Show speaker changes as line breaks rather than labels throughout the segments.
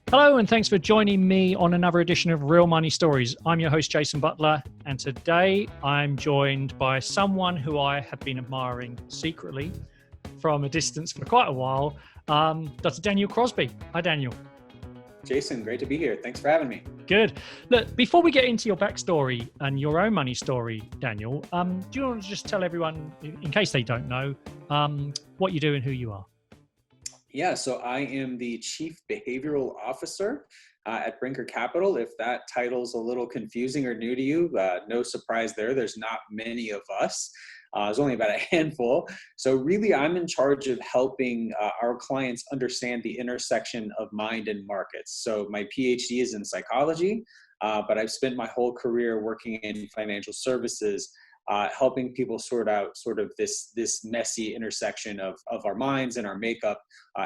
Hello, and thanks for joining me on another edition of Real Money Stories. I'm your host, Jason Butler, and today I'm joined by someone who I have been admiring secretly from a distance for quite a while, Dr. Daniel Crosby. Hi, Daniel.
Jason, great to be here. Thanks for having me.
Good. Look, before we get into your backstory and your own money story, Daniel, do you want to just tell everyone, in case they don't know, what you do and who you are?
Yeah, so I am the Chief Behavioural Officer at Brinker Capital. If that title's a little confusing or new to you, no surprise there. There's not many of us. There's only about a handful. So really, I'm in charge of helping our clients understand the intersection of mind and markets. So my PhD is in psychology, but I've spent my whole career working in financial services, helping people sort out sort of this messy intersection of our minds and our makeup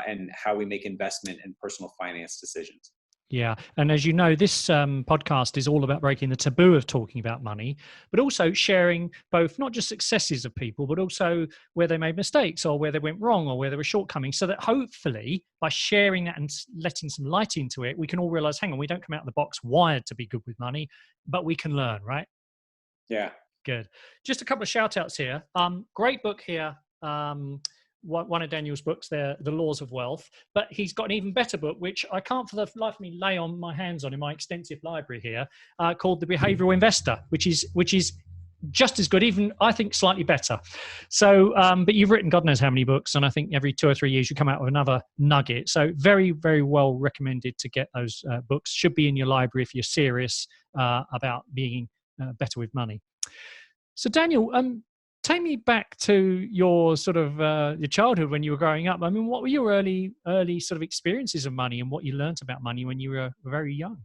and how we make investment and personal finance decisions.
Yeah. And as you know, this podcast is all about breaking the taboo of talking about money, but also sharing both not just successes of people, but also where they made mistakes or where they went wrong or where there were shortcomings, so that hopefully by sharing that and letting some light into it, we can all realize, hang on, we don't come out of the box wired to be good with money, but we can learn, right?
Yeah.
Good. Just a couple of shout outs here. Great book here. One of Daniel's books there, The Laws of Wealth, but he's got an even better book, which I can't for the life of me lay on my hands on in my extensive library here, called The Behavioural Investor, which is just as good, even I think slightly better. So, but you've written God knows how many books, and I think every 2 or 3 years you come out with another nugget. So very, very well recommended to get those books. Should be in your library if you're serious about being better with money. So Daniel, take me back to your sort of your childhood when you were growing up. I mean, what were your early sort of experiences of money and what you learnt about money when you were very young?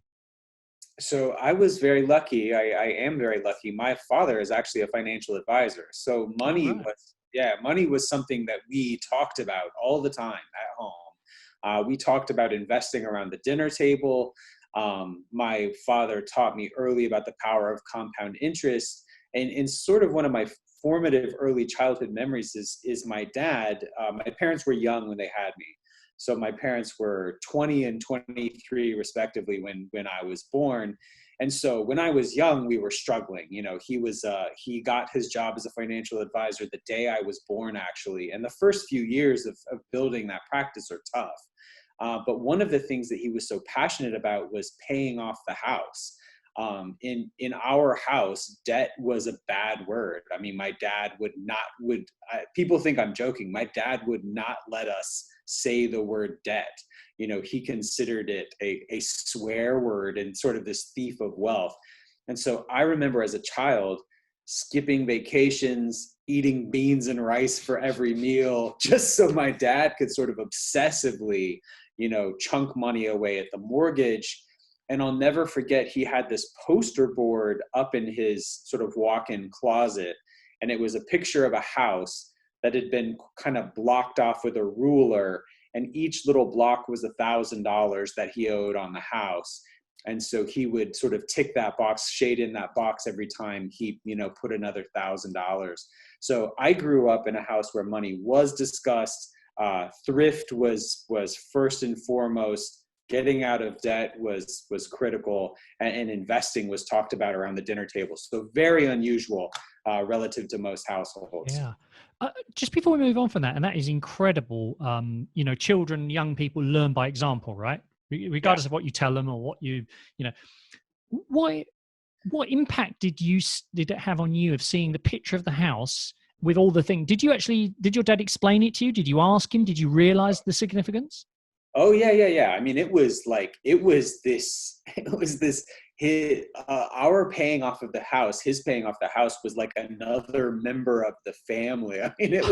So I was very lucky. I am very lucky. My father is actually a financial advisor. So money was something that we talked about all the time at home. We talked about investing around the dinner table. My father taught me early about the power of compound interest. And sort of one of my formative early childhood memories is my dad. My parents were young when they had me. So my parents were 20 and 23 respectively when I was born. And so when I was young, we were struggling. You know, he got his job as a financial advisor the day I was born, actually. And the first few years of building that practice are tough. But one of the things that he was so passionate about was paying off the house. In our house, debt was a bad word. I mean, my dad people think I'm joking. My dad would not let us say the word debt. You know, he considered it a swear word and sort of this thief of wealth. And so I remember as a child skipping vacations, eating beans and rice for every meal, just so my dad could sort of obsessively, you know, chunk money away at the mortgage. And I'll never forget, he had this poster board up in his sort of walk-in closet, and it was a picture of a house that had been kind of blocked off with a ruler, and each little block was $1,000 that he owed on the house. And so he would sort of tick that box, shade in that box every time he, you know, put another $1,000. So I grew up in a house where money was discussed. Thrift was first and foremost. Getting out of debt was critical, and investing was talked about around the dinner table. So very unusual relative to most households.
Yeah. Just before we move on from that, and that is incredible. You know, children, young people learn by example, right? Regardless of what you tell them or what you know. What impact did it have on you of seeing the picture of the house with all the things? Did your dad explain it to you? Did you ask him? Did you realize the significance?
Oh yeah. I mean, our paying off of the house, his paying off the house was like another member of the family. I mean, it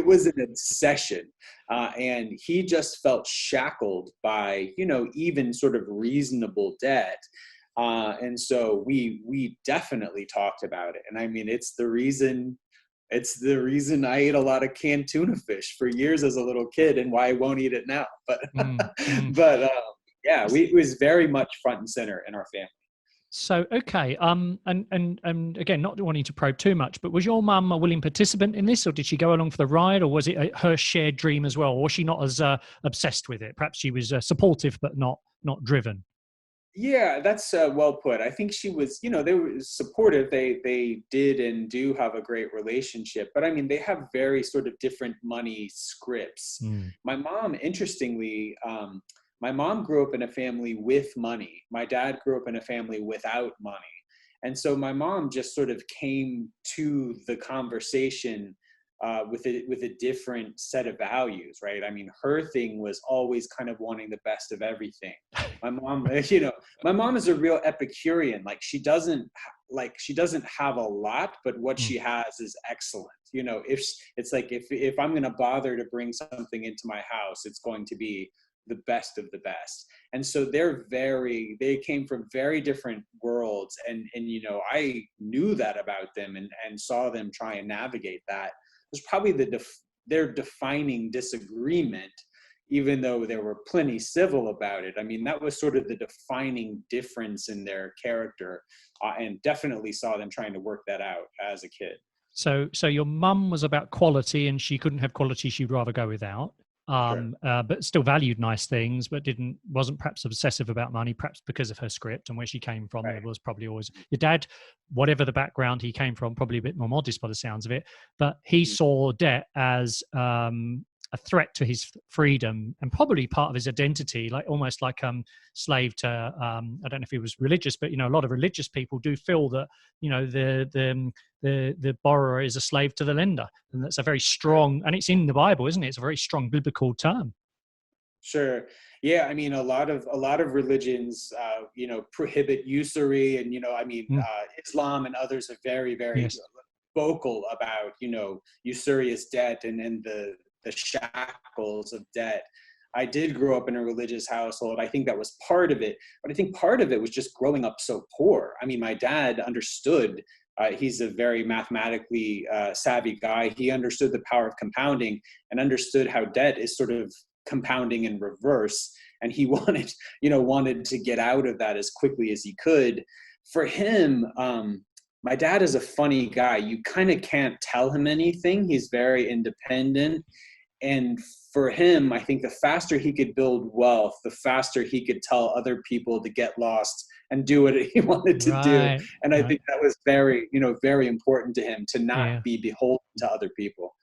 was an obsession. And he just felt shackled by, you know, even sort of reasonable debt. And so we definitely talked about it. And I mean, it's the reason I ate a lot of canned tuna fish for years as a little kid, and why I won't eat it now. But it was very much front and center in our family.
So, okay. And again, not wanting to probe too much, but was your mum a willing participant in this, or did she go along for the ride, or was it her shared dream as well? Or was she not as obsessed with it? Perhaps she was supportive, but not not driven.
Yeah, that's well put. I think she was, they were supportive. They did and do have a great relationship, but I mean, they have very sort of different money scripts. My mom, interestingly, my mom grew up in a family with money. My dad grew up in a family without money. And so my mom just sort of came to the conversation with a different set of values, right? I mean, her thing was always kind of wanting the best of everything. My mom, my mom is a real Epicurean. Like she doesn't have a lot, but what she has is excellent. If it's like, if I'm going to bother to bring something into my house, it's going to be the best of the best. And so they came from very different worlds. And I knew that about them and saw them try and navigate that. It was probably their defining disagreement, even though they were plenty civil about it. I mean, that was sort of the defining difference in their character, and definitely saw them trying to work that out as a kid.
So your mum was about quality, and she couldn't have quality she'd rather go without.
Sure.
But still valued nice things, but wasn't perhaps obsessive about money, perhaps because of her script and where she came from.
Right.
There was probably always your dad, whatever the background he came from, probably a bit more modest by the sounds of it, but he saw debt as a threat to his freedom and probably part of his identity, like almost like slave to I don't know if he was religious, but a lot of religious people do feel that the borrower is a slave to the lender, and that's a very strong, and it's in the Bible, isn't it? It's a very strong biblical term.
Sure. Yeah. I mean, a lot of religions, prohibit usury, and Islam and others are very, very
Yes.
vocal about usurious debt and the shackles of debt. I did grow up in a religious household. I think that was part of it, but I think part of it was just growing up so poor. I mean, my dad understood. He's a very mathematically savvy guy. He understood the power of compounding and understood how debt is sort of compounding in reverse. And he wanted to get out of that as quickly as he could. For him, my dad is a funny guy. You kind of can't tell him anything. He's very independent. And for him, I think the faster he could build wealth, the faster he could tell other people to get lost and do what he wanted to do. And I think that was very, very important to him, to not be beholden to other people.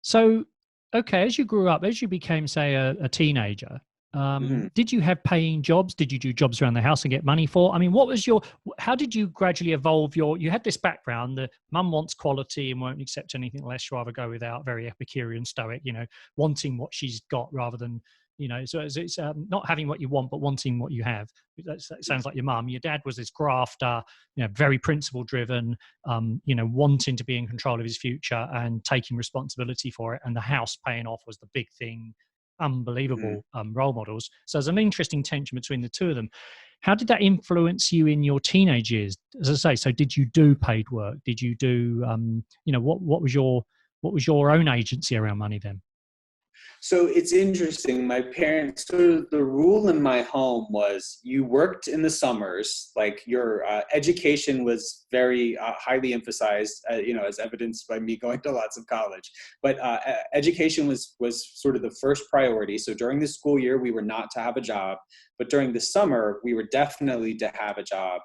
So, okay, as you grew up, as you became, say, a teenager, did you have paying jobs? Did you do jobs around the house and get money for? I mean, how did you gradually evolve you had this background, the mum wants quality and won't accept anything less, rather go without, very Epicurean, stoic, wanting what she's got rather than, so it's not having what you want, but wanting what you have. That sounds like your mum. Your dad was this grafter, very principle driven, wanting to be in control of his future and taking responsibility for it. And the house paying off was the big thing. Unbelievable role models. So there's an interesting tension between the two of them. How did that influence you in your teenage years? As I say, so did you do paid work? Did you do, what was your own agency around money then?
So it's interesting. My parents, so the rule in my home was you worked in the summers, like your education was very highly emphasized, as evidenced by me going to lots of college. But education was sort of the first priority. So during the school year, we were not to have a job. But during the summer, we were definitely to have a job.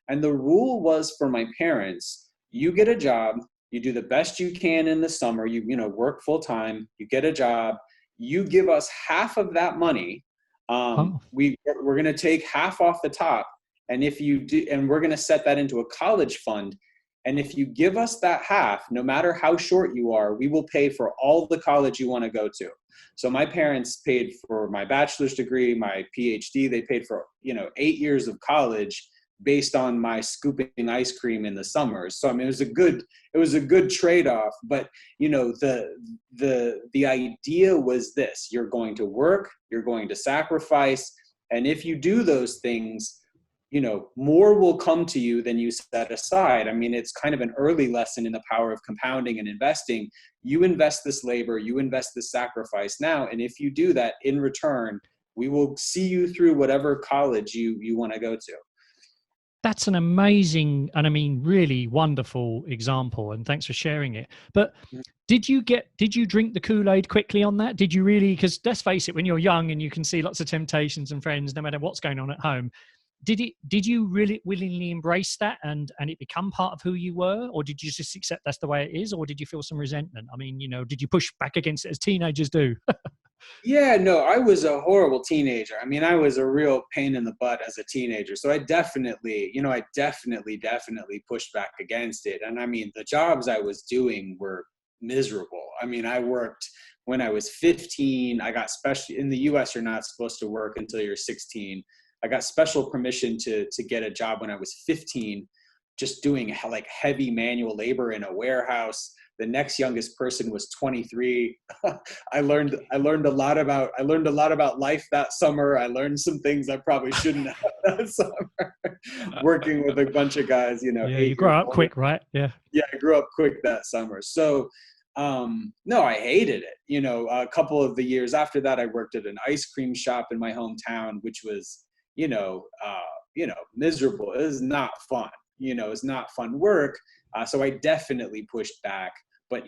And the rule was for my parents, you get a job, you do the best you can in the summer, you work full time, you get a job, you give us half of that money. We're going to take half off the top. And if you do, and we're going to set that into a college fund. And if you give us that half, no matter how short you are, we will pay for all the college you want to go to. So my parents paid for my bachelor's degree, my PhD, they paid for, 8 years of college based on my scooping ice cream in the summers. So, I mean, it was a good trade-off, but the idea was this: you're going to work, you're going to sacrifice. And if you do those things, more will come to you than you set aside. I mean, it's kind of an early lesson in the power of compounding and investing. You invest this labor, you invest this sacrifice now. And if you do that, in return, we will see you through whatever college you want to go to.
That's an amazing, and I mean, really wonderful example. And thanks for sharing it. But did you drink the Kool-Aid quickly on that? Did you really, because let's face it, when you're young and you can see lots of temptations and friends, no matter what's going on at home, did you really willingly embrace that and it become part of who you were? Or did you just accept that's the way it is? Or did you feel some resentment? I mean, did you push back against it as teenagers do?
Yeah, no, I was a horrible teenager. I mean, I was a real pain in the butt as a teenager. So I definitely, definitely pushed back against it. And I mean, the jobs I was doing were miserable. I mean, I worked when I was 15. I got special in the US, you're not supposed to work until you're 16. I got special permission to get a job when I was 15, just doing like heavy manual labor in a warehouse. The next youngest person was 23. I learned a lot about life that summer. I learned some things I probably shouldn't have that summer. Working with a bunch of guys,
Yeah, you grow up quick, right? Yeah.
Yeah, I grew up quick that summer. So no, I hated it. A couple of the years after that, I worked at an ice cream shop in my hometown, which was, miserable. It was not fun. It's not fun work. So I definitely pushed back. But,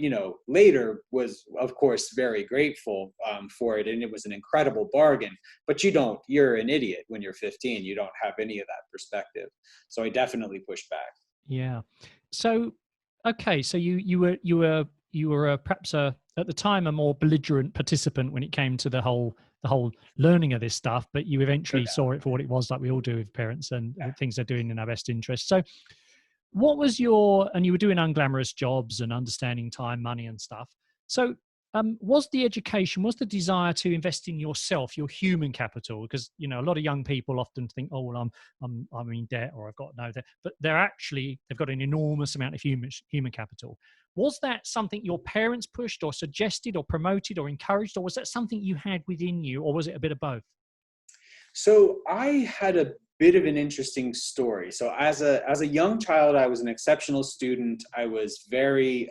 later was, of course, very grateful for it. And it was an incredible bargain. But you're an idiot when you're 15. You don't have any of that perspective. So I definitely pushed back.
Yeah. So, okay. So you were perhaps at the time a more belligerent participant when it came to the whole learning of this stuff, but you eventually saw it for what it was, like we all do with parents and things they're doing in our best interest. So what was and you were doing unglamorous jobs and understanding time, money and stuff. So was the desire to invest in yourself, your human capital? Because, a lot of young people often think, oh, well, I'm in debt or I've got no debt, but they've got an enormous amount of human capital. Was that something your parents pushed or suggested or promoted or encouraged, or was that something you had within you, or was it a bit of both?
So I had a bit of an interesting story. So as a young child, I was an exceptional student. I was very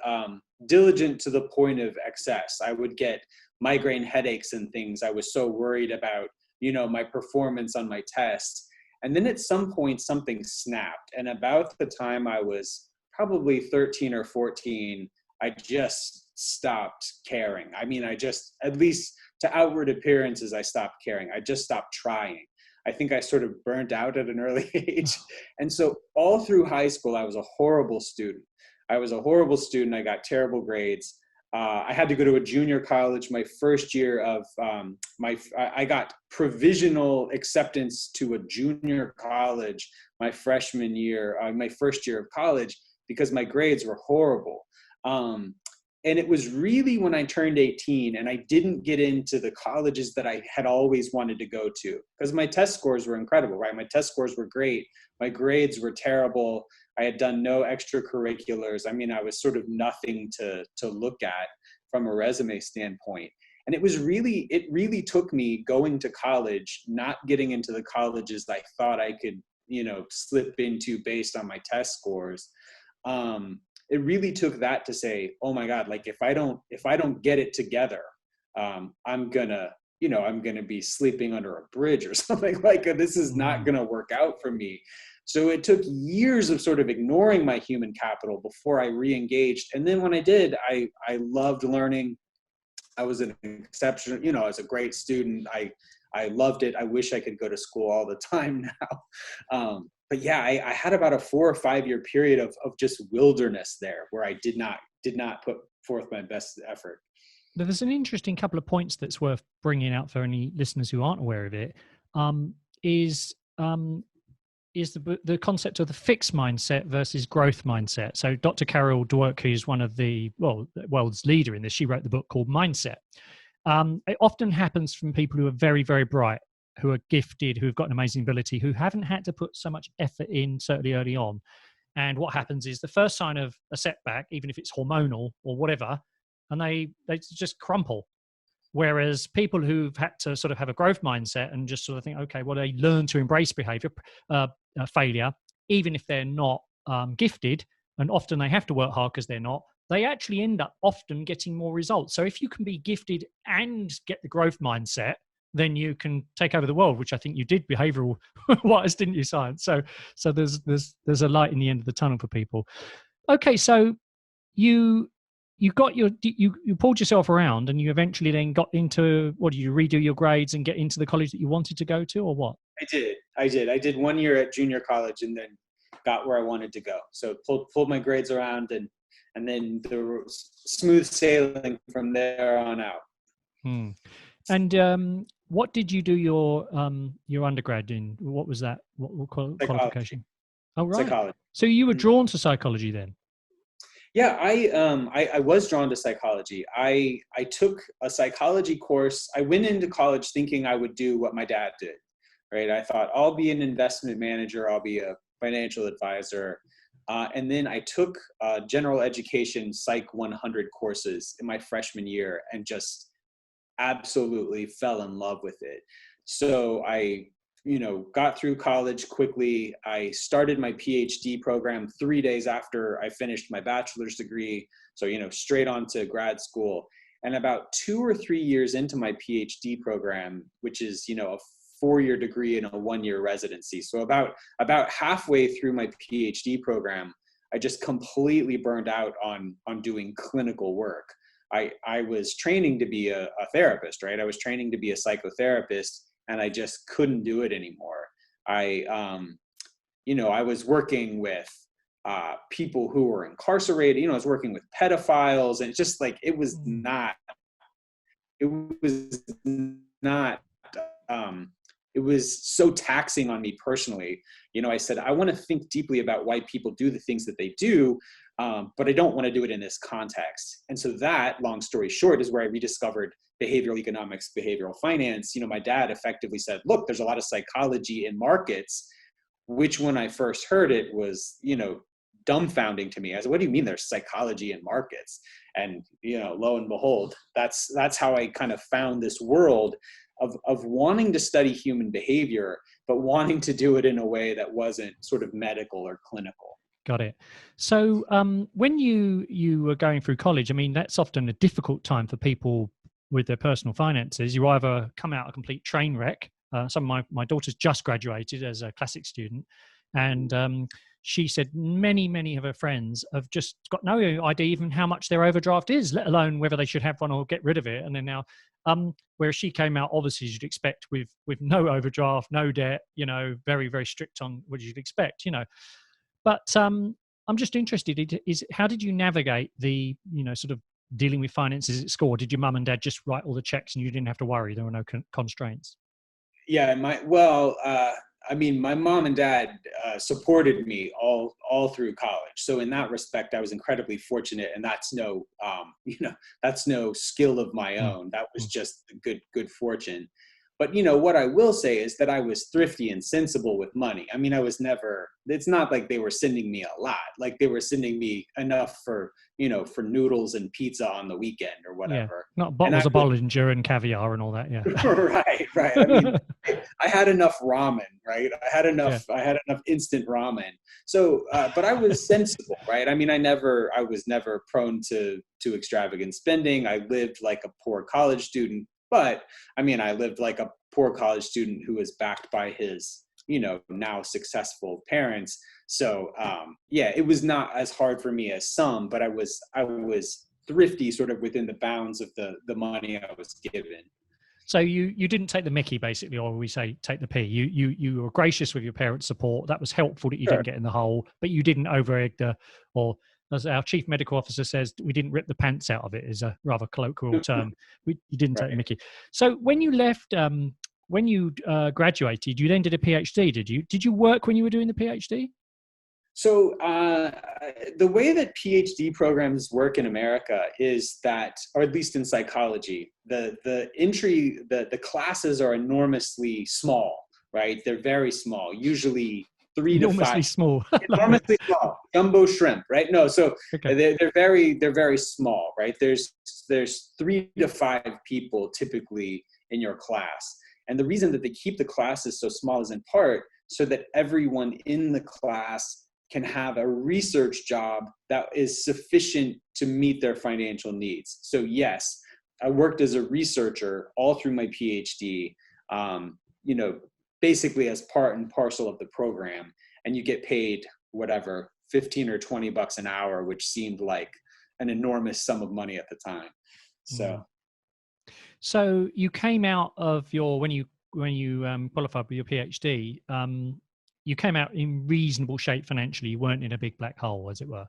diligent to the point of excess. I would get migraine headaches and things. I was so worried about, my performance on my tests. And then at some point, something snapped. And about the time I was probably 13 or 14, I just stopped caring. I mean, at least to outward appearances, I stopped caring. I just stopped trying. I think I sort of burnt out at an early age. And so all through high school, I was a horrible student. I got terrible grades. I had to go to a junior college my first year of I got provisional acceptance to a junior college my freshman year, my first year of college, because my grades were horrible. And it was really when I turned 18 and I didn't get into the colleges that I had always wanted to go to, because my test scores were incredible, right? My test scores were great. My grades were terrible. I had done no extracurriculars. I mean, I was sort of nothing to look at from a resume standpoint. And it really took me going to college, not getting into the colleges I thought I could, slip into based on my test scores. It really took that to say, oh my God, like if I don't get it together, I'm gonna be sleeping under a bridge or something like that. This is not gonna work out for me. So it took years of sort of ignoring my human capital before I re-engaged. And then when I did, I loved learning. I was an exception, I was a great student. I loved it. I wish I could go to school all the time now. But yeah, I had about a 4 or 5 year period of just wilderness there where I did not put forth my best effort.
But there's an interesting couple of points that's worth bringing out for any listeners who aren't aware of it. Is the concept of the fixed mindset versus growth mindset. So Dr. Carol Dweck, who's one of the world's leader in this, she wrote the book called Mindset. It often happens from people who are very, very bright, who are gifted, who have got an amazing ability, who haven't had to put so much effort in, certainly early on. And what happens is the first sign of a setback, even if it's hormonal or whatever, and they just crumple. Whereas people who've had to sort of have a growth mindset and just sort of think, okay, well, they learn to embrace failure, even if they're not gifted, and often they have to work hard because they're not, they actually end up often getting more results. So if you can be gifted and get the growth mindset, then you can take over the world, which I think you did behavioral wise, didn't you, science? So there's a light in the end of the tunnel for people. Okay, so you got you pulled yourself around, and you eventually then got into, what, did you redo your grades and get into the college that you wanted to go to, or what?
I did 1 year at junior college and then got where I wanted to go. So pulled my grades around, and then there was smooth sailing from there on out.
And what did you do your undergrad in? What was that? What qualification? Oh, right.
Psychology.
So you were drawn to psychology then?
Yeah, I was drawn to psychology. I took a psychology course. I went into college thinking I would do what my dad did, right? I thought I'll be an investment manager, I'll be a financial advisor. And then I took general education Psych 100 courses in my freshman year and just absolutely fell in love with it. So I got through college quickly. I started my PhD program 3 days after I finished my bachelor's degree. So, straight on to grad school. And about 2 or 3 years into my PhD program, which is, a 4-year degree and a 1-year residency. So about halfway through my PhD program, I just completely burned out on doing clinical work. I was training to be a therapist, right? I was training to be a psychotherapist, and I just couldn't do it anymore. I was working with people who were incarcerated. I was working with pedophiles, and it's just like it was not. It was so taxing on me personally. I said, I want to think deeply about why people do the things that they do, but I don't want to do it in this context. And so that, long story short, is where I rediscovered behavioral economics, behavioral finance. My dad effectively said, look, there's a lot of psychology in markets, which when I first heard it was, dumbfounding to me. I said, what do you mean there's psychology in markets? And, lo and behold, that's how I kind of found this world of wanting to study human behavior, but wanting to do it in a way that wasn't sort of medical or clinical.
Got it. So when you were going through college, I mean, that's often a difficult time for people with their personal finances. You either come out a complete train wreck. Some of my daughter's just graduated as a classic student, and she said many of her friends have just got no idea even how much their overdraft is, let alone whether they should have one or get rid of it. And then now, where she came out, obviously you'd expect with no overdraft, no debt, very, very strict on what you'd expect, But I'm just interested, is how did you navigate the, sort of dealing with finances at school? Did your mum and dad just write all the checks and you didn't have to worry? There were no constraints?
Yeah, my mom and dad supported me all through college. So in that respect, I was incredibly fortunate, and that's no, that's no skill of my own. That was just good fortune. But, what I will say is that I was thrifty and sensible with money. I mean, it's not like they were sending me a lot. Like they were sending me enough for noodles and pizza on the weekend or whatever.
Yeah, not bottles of Bollinger and caviar and all that. Yeah.
Right. I mean, I had enough ramen, right? I had enough instant ramen. So, but I was sensible, right? I mean, I was never prone to extravagant spending. I lived like a poor college student. But I mean, I lived like a poor college student who was backed by his, now successful parents. So it was not as hard for me as some, but I was thrifty sort of within the bounds of the money I was given.
So you didn't take the mickey, basically, or we say take the pee. You were gracious with your parents' support. That was helpful that you didn't get in the hole, but you didn't over-egg or as our chief medical officer says, we didn't rip the pants out of it, is a rather colloquial term. You didn't take the mickey. So when you left, when you graduated, you then did a PhD, did you? Did you work when you were doing the PhD?
So the way that PhD programs work in America is that, or at least in psychology, the classes are enormously small, right? They're very small, usually 3 to 5.
Enormously small.
Enormously small. Jumbo shrimp, right? No, so okay. They're very small, right? There's 3 to 5 people typically in your class. And the reason that they keep the classes so small is in part so that everyone in the class can have a research job that is sufficient to meet their financial needs. So yes, I worked as a researcher all through my PhD, you know, basically as part and parcel of the program, and you get paid whatever, 15 or 20 bucks an hour, which seemed like an enormous sum of money at the time. So.
So you came out of your, when you qualified with your PhD, you came out in reasonable shape financially. You weren't in a big black hole, as it were.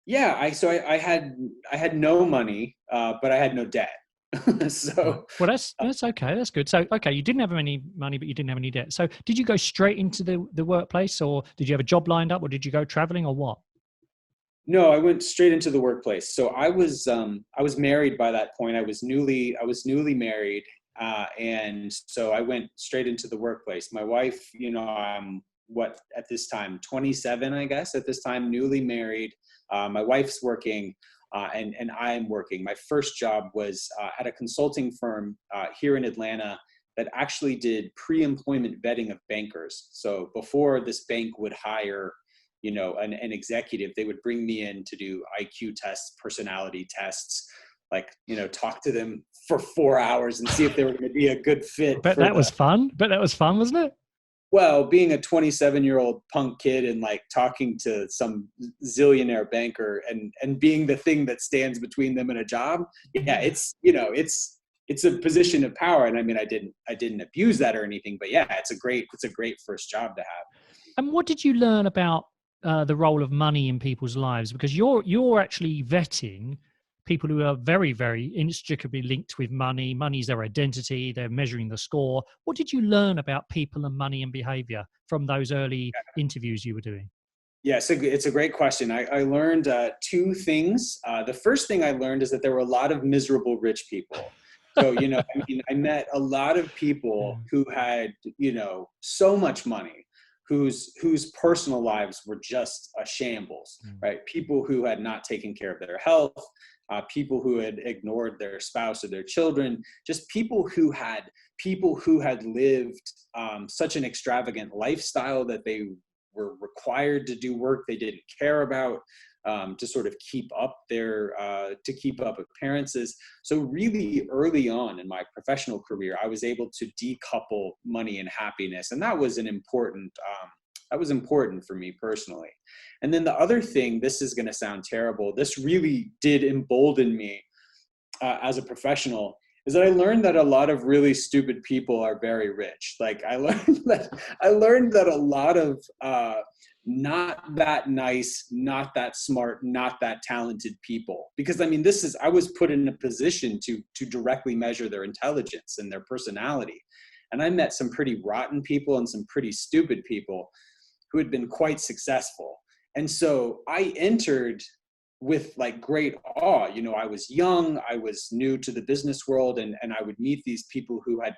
Yeah, I had no money, but I had no debt. So
well, that's okay. That's good. So okay, you didn't have any money, but you didn't have any debt. So did you go straight into the workplace, or did you have a job lined up, or did you go traveling, or what?
No, I went straight into the workplace. So I was married by that point. I was newly married, and so I went straight into the workplace. My wife, you know, I'm what at this time 27, I guess at this time, newly married. My wife's working, and I'm working. My first job was at a consulting firm here in Atlanta that actually did pre-employment vetting of bankers. So before this bank would hire, you know, an executive, they would bring me in to do IQ tests, personality tests, like, you know, talk to them for 4 hours and see if they were going to be a good fit.
But that was fun. But that was fun, wasn't it?
Well, being a 27-year-old punk kid and like talking to some zillionaire banker and being the thing that stands between them and a job. Yeah, it's, you know, it's a position of power. And I mean, I didn't abuse that or anything, but yeah, it's a great first job to have.
And what did you learn about the role of money in people's lives? Because you're actually vetting people who are very, very inextricably linked with money. Money's their identity. They're measuring the score. What did you learn about people and money and behavior from those early interviews you were doing?
Yeah, so it's a great question. I learned two things. The first thing I learned is that there were a lot of miserable rich people. So, you know, I mean, I met a lot of people who had, you know, so much money, whose personal lives were just a shambles, right? People who had not taken care of their health, people who had ignored their spouse or their children, just people who had lived such an extravagant lifestyle that they were required to do work they didn't care about, to sort of keep up appearances. So really early on in my professional career, I was able to decouple money and happiness, and that was important for me personally. And then the other thing, this is going to sound terrible, this really did embolden me as a professional, is that I learned that a lot of really stupid people are very rich. Like I learned that a lot of not that nice, not that smart, not that talented people. Because I mean, I was put in a position to directly measure their intelligence and their personality. And I met some pretty rotten people and some pretty stupid people who had been quite successful. And so I entered with like great awe. You know, I was young, I was new to the business world, and I would meet these people who had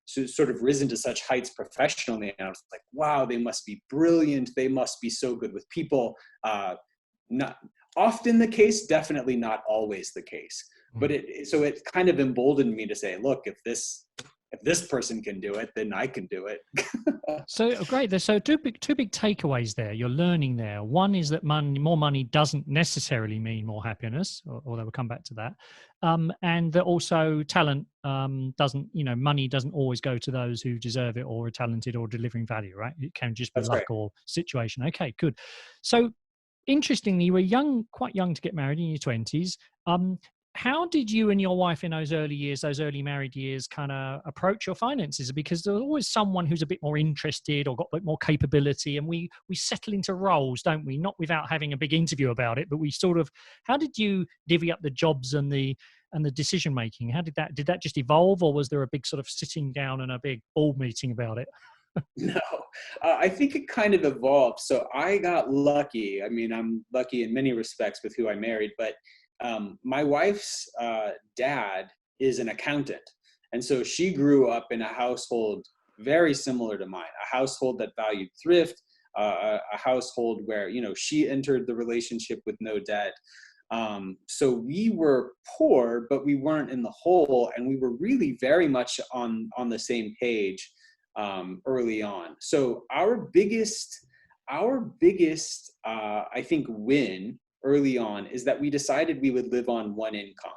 sort of risen to such heights professionally. And I was like, wow, they must be brilliant. They must be so good with people. Not often the case, definitely not always the case. But it kind of emboldened me to say, look, if this person can do it, then I can do it.
So great. There's two big takeaways there. You're learning there. One is that more money doesn't necessarily mean more happiness, although we'll come back to that. And that also talent doesn't, you know, money doesn't always go to those who deserve it or are talented or delivering value, right? It can just be
That's
luck
right.
or situation. Okay, good. So interestingly, you were quite young to get married in your 20s. How did you and your wife in those early married years, kind of approach your finances? Because there's always someone who's a bit more interested or got a bit more capability, and we settle into roles, don't we? Not without having a big interview about it, but we sort of. How did you divvy up the jobs and the decision making? How did that just evolve, or was there a big sort of sitting down and a big board meeting about it?
No, I think it kind of evolved. So I got lucky. I mean, I'm lucky in many respects with who I married, but my wife's dad is an accountant. And so she grew up in a household very similar to mine, a household that valued thrift, a household where, you know, she entered the relationship with no debt. So we were poor, but we weren't in the hole, and we were really very much on the same page early on. So our biggest, I think, win early on is that we decided we would live on one income.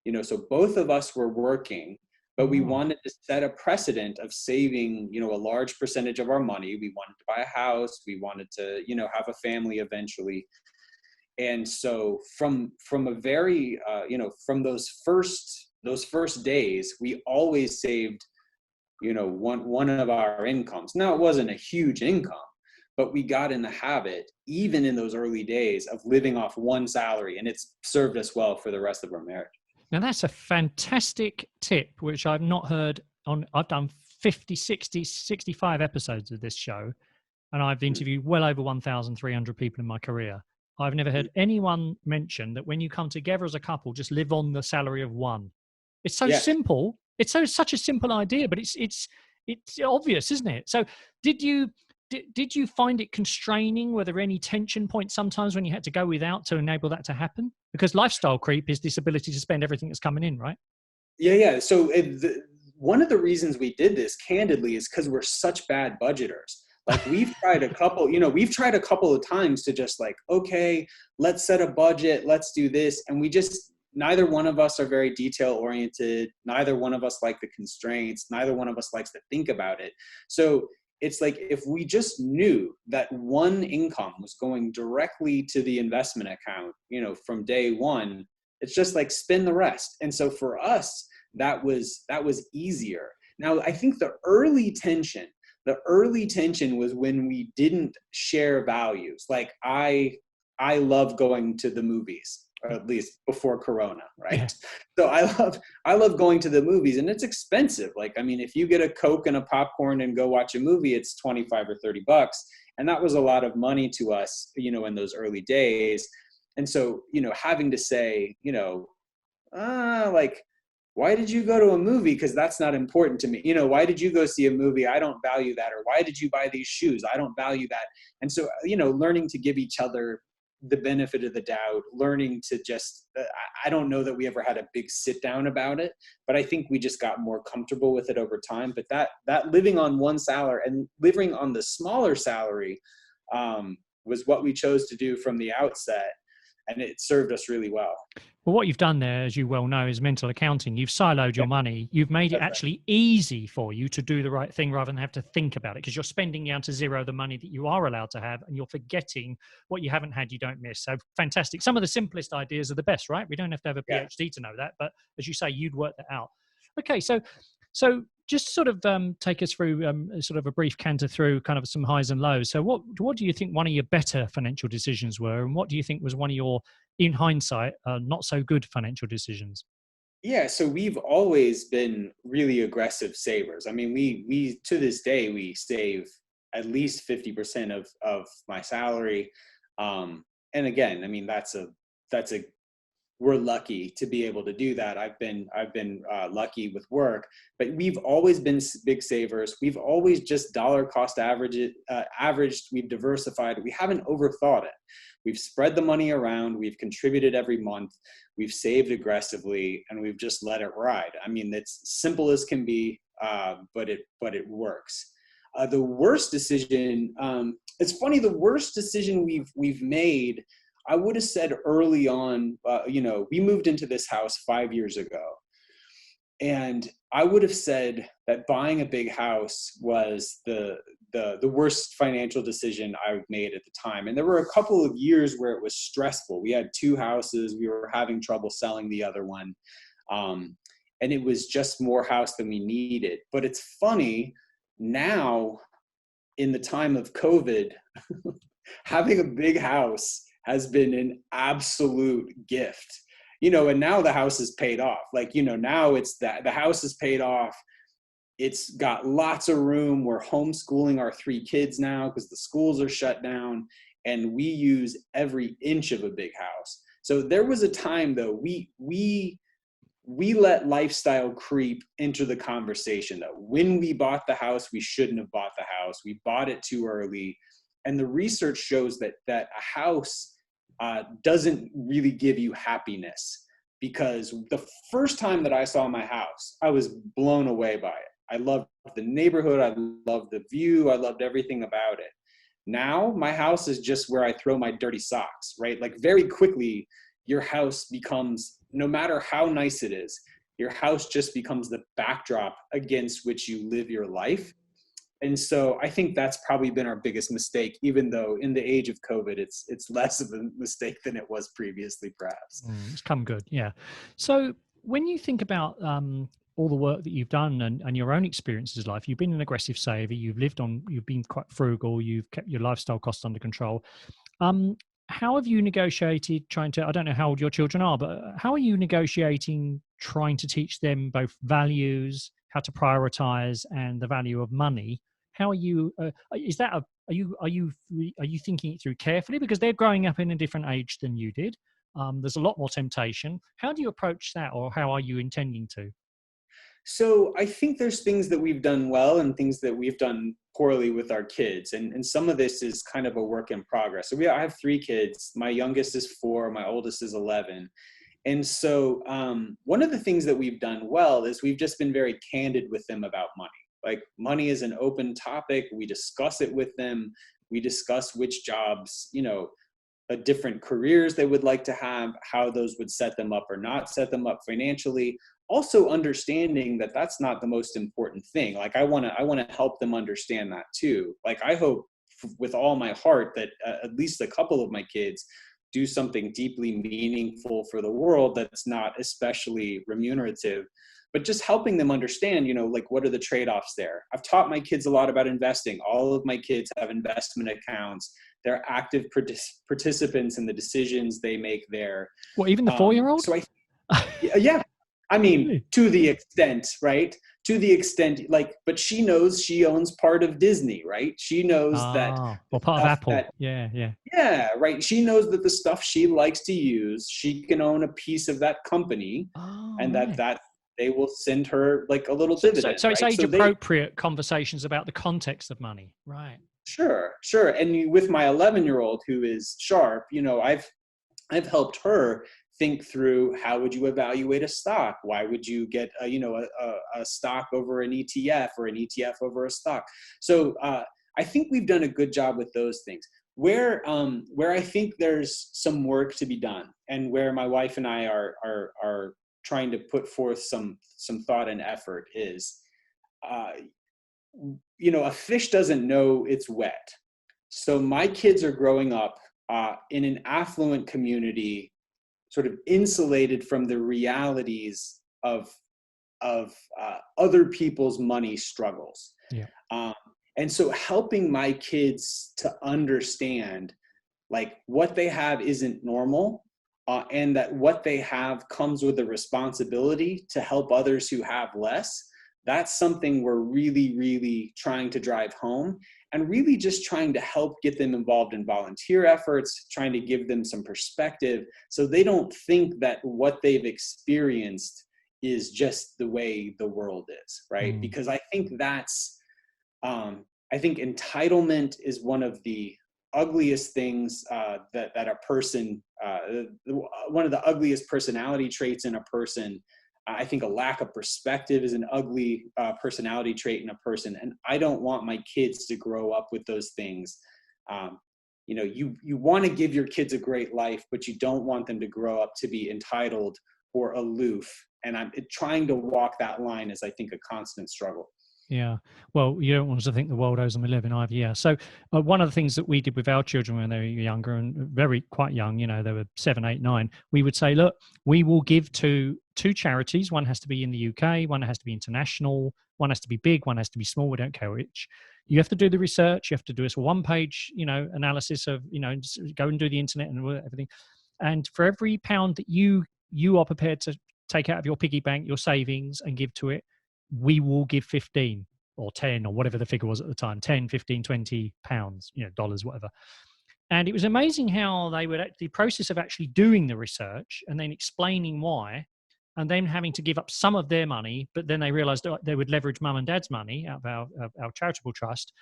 You know, so both of us were working, but we wanted to set a precedent of saving, you know, a large percentage of our money. We wanted to buy a house. We wanted to, you know, have a family eventually. And so from a very, you know, from those first days, we always saved, you know, one of our incomes. Now, it wasn't a huge income, but we got in the habit, even in those early days, of living off one salary, and it's served us well for the rest of our marriage.
Now, that's a fantastic tip, which I've not heard on. I've done 50, 60, 65 episodes of this show, and I've interviewed well over 1,300 people in my career. I've never heard anyone mention that when you come together as a couple, just live on the salary of one. It's so simple. It's such a simple idea, but it's obvious, isn't it? So did you find it constraining? Were there any tension points sometimes when you had to go without to enable that to happen? Because lifestyle creep is this ability to spend everything that's coming in, right?
Yeah. So one of the reasons we did this, candidly, is because we're such bad budgeters. Like we've tried a couple of times to just like, okay, let's set a budget, let's do this. And neither one of us are very detail oriented. Neither one of us like the constraints. Neither one of us likes to think about it. So it's like, if we just knew that one income was going directly to the investment account, you know, from day one, it's just like spend the rest. And so for us, that was easier. Now, I think the early tension was when we didn't share values. Like I love going to the movies, or at least before Corona, right? Yeah. So I love going to the movies, and it's expensive. Like, I mean, if you get a Coke and a popcorn and go watch a movie, it's $25 or $30. And that was a lot of money to us, you know, in those early days. And so, you know, having to say, you know, like, why did you go to a movie? Because that's not important to me. You know, why did you go see a movie? I don't value that. Or why did you buy these shoes? I don't value that. And so, you know, learning to give each other the benefit of the doubt, learning to just, I don't know that we ever had a big sit down about it, but I think we just got more comfortable with it over time. But that living on one salary and living on the smaller salary was what we chose to do from the outset. And it served us really well.
Well, what you've done there, as you well know, is mental accounting. You've siloed your money. You've made it actually easy for you to do the right thing rather than have to think about it, because you're spending down to zero the money that you are allowed to have, and you're forgetting what you haven't had, you don't miss. So fantastic. Some of the simplest ideas are the best, right? We don't have to have a PhD to know that, but as you say, you'd work that out. Okay, so just sort of take us through sort of a brief canter through kind of some highs and lows. So what do you think one of your better financial decisions were, and what do you think was one of your, in hindsight, not so good financial decisions?
Yeah, so we've always been really aggressive savers. I mean, we to this day, we save at least 50% of my salary. And again, I mean, we're lucky to be able to do that. I've been lucky with work, but we've always been big savers. We've always just dollar cost averaged. We've diversified. We haven't overthought it. We've spread the money around. We've contributed every month. We've saved aggressively, and we've just let it ride. I mean, it's simple as can be, but it works. The worst decision. It's funny. The worst decision we've made, I would have said early on, you know, we moved into this house 5 years ago, and I would have said that buying a big house was the worst financial decision I made at the time. And there were a couple of years where it was stressful. We had 2 houses. We were having trouble selling the other one. And it was just more house than we needed. But it's funny now, in the time of COVID, having a big house has been an absolute gift, you know, and now the house is paid off. Like, you know, now it's that the house is paid off. It's got lots of room. We're homeschooling our 3 kids now because the schools are shut down, and we use every inch of a big house. So there was a time though, we let lifestyle creep into the conversation that when we bought the house, we shouldn't have bought the house. We bought it too early. And the research shows that a house doesn't really give you happiness, because the first time that I saw my house, I was blown away by it. I loved the neighborhood. I loved the view. I loved everything about it. Now my house is just where I throw my dirty socks, right? Like very quickly, your house becomes, no matter how nice it is, Your house just becomes the backdrop against which you live your life. And so I think that's probably been our biggest mistake, even though in the age of COVID, it's less of a mistake than it was previously, perhaps.
It's come good. Yeah. So when you think about all the work that you've done and your own experiences in life, you've been an aggressive saver, you've been quite frugal, you've kept your lifestyle costs under control. How have you negotiated I don't know how old your children are, but how are you negotiating trying to teach them both values, how to prioritize, and the value of money? How are you, are you thinking it through carefully, because they're growing up in a different age than you did? There's a lot more temptation. How do you approach that, or how are you intending to?
So I think there's things that we've done well and things that we've done poorly with our kids. And some of this is kind of a work in progress. So I have 3 kids. My youngest is 4, my oldest is 11. And so one of the things that we've done well is we've just been very candid with them about money. Like, money is an open topic. We discuss it with them. We discuss which jobs, different careers they would like to have, how those would set them up or not set them up financially. Also understanding that that's not the most important thing. Like, I want to help them understand that too. Like, I hope with all my heart that at least a couple of my kids do something deeply meaningful for the world that's not especially remunerative, but just helping them understand, like, what are the trade-offs there? I've taught my kids a lot about investing. All of my kids have investment accounts. They're active participants in the decisions they make there.
Well, even the 4-year-old?
So yeah. I mean,
really?
To the extent, right? To the extent, like, but she knows she owns part of Disney, right? She knows that.
Well, part of Apple. Yeah,
right. She knows that the stuff she likes to use, she can own a piece of that company, and
right.
that they will send her like a little dividend.
So it's
right?
age-appropriate conversations about the context of money, right?
Sure. And with my 11-year-old who is sharp, I've helped her think through, how would you evaluate a stock? Why would you get a stock over an ETF, or an ETF over a stock? So I think we've done a good job with those things. Where I think there's some work to be done, and where my wife and I are trying to put forth some thought and effort, is a fish doesn't know it's wet. So my kids are growing up in an affluent community, sort of insulated from the realities of other people's money struggles.
Yeah.
And so helping my kids to understand, like, what they have isn't normal, and that what they have comes with a responsibility to help others who have less. That's something we're really, really trying to drive home, and really just trying to help get them involved in volunteer efforts, trying to give them some perspective so they don't think that what they've experienced is just the way the world is, right? Because I think I think entitlement is one of the ugliest things that a person, one of the ugliest personality traits in a person. I think a lack of perspective is an ugly personality trait in a person. And I don't want my kids to grow up with those things. You want to give your kids a great life, but you don't want them to grow up to be entitled or aloof. And I'm trying to walk that line is, I think, a constant struggle.
Yeah. Well, you don't want us to think the world owes them a living either. Yeah. So one of the things that we did with our children when they were younger and quite young, they were 7, 8, 9, we would say, look, we will give to 2 charities. One has to be in the UK, one has to be international, one has to be big, one has to be small. We don't care which. You have to do the research. You have to do this 1-page, analysis of, go and do the internet and everything. And for every pound that you are prepared to take out of your piggy bank, your savings, and give to it, we will give 15 or 10 or whatever the figure was at the time, 10, 15, 20 pounds, dollars, whatever. And it was amazing how they would, the process of actually doing the research and then explaining why, and then having to give up some of their money, but then they realized they would leverage mum and dad's money out of our charitable trust.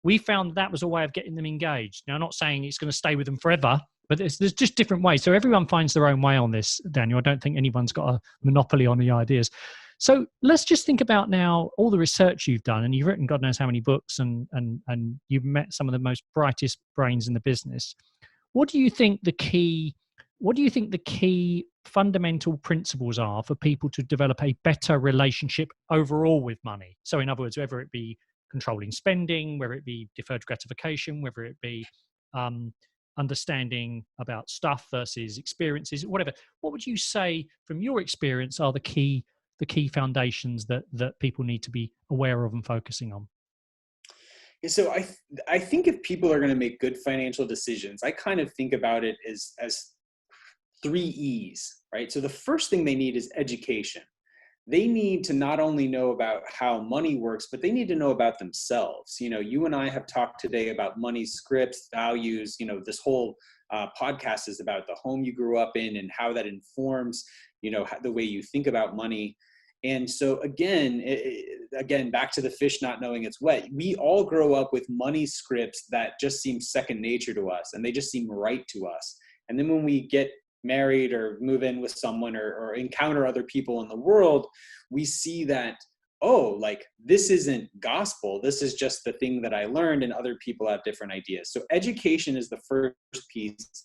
We found that was a way of getting them engaged. Now, I'm not saying it's going to stay with them forever, but there's just different ways. So everyone finds their own way on this, Daniel. I don't think anyone's got a monopoly on the ideas. So let's just think about now all the research you've done, and you've written God knows how many books, and you've met some of the most brightest brains in the business. What do you think the key fundamental principles are for people to develop a better relationship overall with money. So in other words, whether it be controlling spending, whether it be deferred gratification, whether it be understanding about stuff versus experiences, whatever. What would you say from your experience are the key foundations that people need to be aware of and focusing on?
So I think if people are going to make good financial decisions, I kind of think about it as 3 E's, right? So the first thing they need is education. They need to not only know about how money works, but they need to know about themselves. You and I have talked today about money scripts, values. This whole podcast is about the home you grew up in and how that informs, the way you think about money. And so again, back to the fish not knowing it's wet. We all grow up with money scripts that just seem second nature to us, and they just seem right to us. And then when we get married or move in with someone or encounter other people in the world, we see that, this isn't gospel. This is just the thing that I learned, and other people have different ideas. So education is the first piece,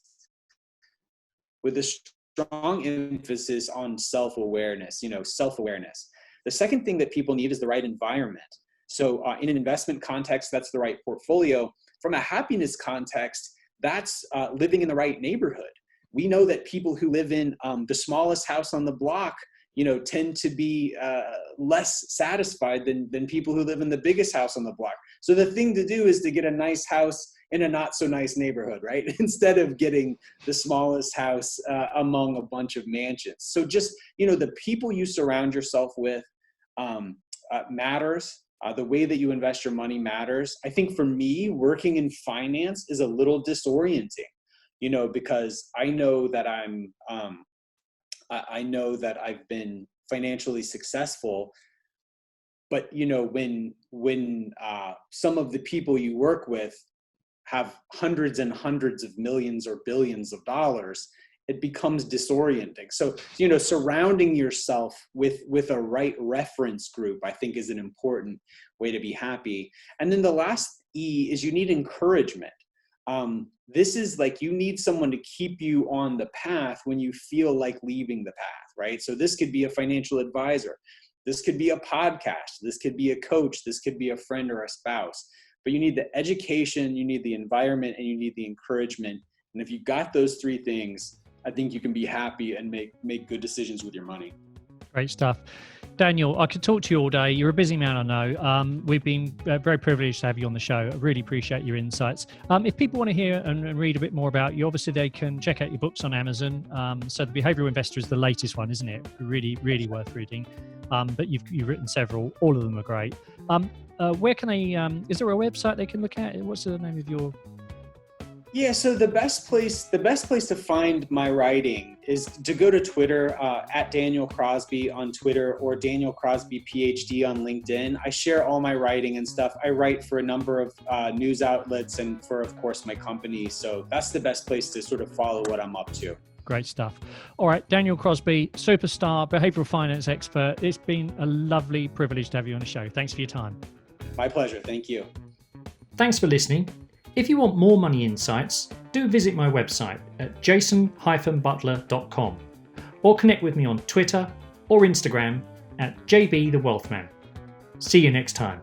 with a strong emphasis on self-awareness. The second thing that people need is the right environment. So in an investment context, that's the right portfolio. From a happiness context, that's living in the right neighborhood. We know that people who live in the smallest house on the block, tend to be less satisfied than people who live in the biggest house on the block. So the thing to do is to get a nice house in a not so nice neighborhood, right? Instead of getting the smallest house among a bunch of mansions. So just, the people you surround yourself with matters. The way that you invest your money matters. I think for me, working in finance is a little disorienting, because I know that I know that I've been financially successful, but when some of the people you work with have hundreds and hundreds of millions or billions of dollars, it becomes disorienting. So, surrounding yourself with a right reference group, I think, is an important way to be happy. And then the last E is you need encouragement. This is like, you need someone to keep you on the path when you feel like leaving the path, right? So this could be a financial advisor. This could be a podcast. This could be a coach. This could be a friend or a spouse. But you need the education, you need the environment, and you need the encouragement. And if you got those 3 things, I think you can be happy and make good decisions with your money.
Great stuff. Daniel, I could talk to you all day. You're a busy man, I know. We've been very privileged to have you on the show. I really appreciate your insights. If people want to hear and read a bit more about you, obviously they can check out your books on Amazon. So The Behavioural Investor is the latest one, isn't it? Really, really worth reading. But you've written several. All of them are great. Where can they, is there a website they can look at? What's the name of your...
Yeah, so the best place to find my writing is to go to Twitter, at Daniel Crosby on Twitter, or Daniel Crosby PhD on LinkedIn. I share all my writing and stuff. I write for a number of news outlets and for, of course, my company. So that's the best place to sort of follow what I'm up to.
Great stuff. All right, Daniel Crosby, superstar, behavioral finance expert. It's been a lovely privilege to have you on the show. Thanks for your time.
My pleasure. Thank you.
Thanks for listening. If you want more money insights, do visit my website at jason-butler.com or connect with me on Twitter or Instagram at JB the Wealthman. See you next time.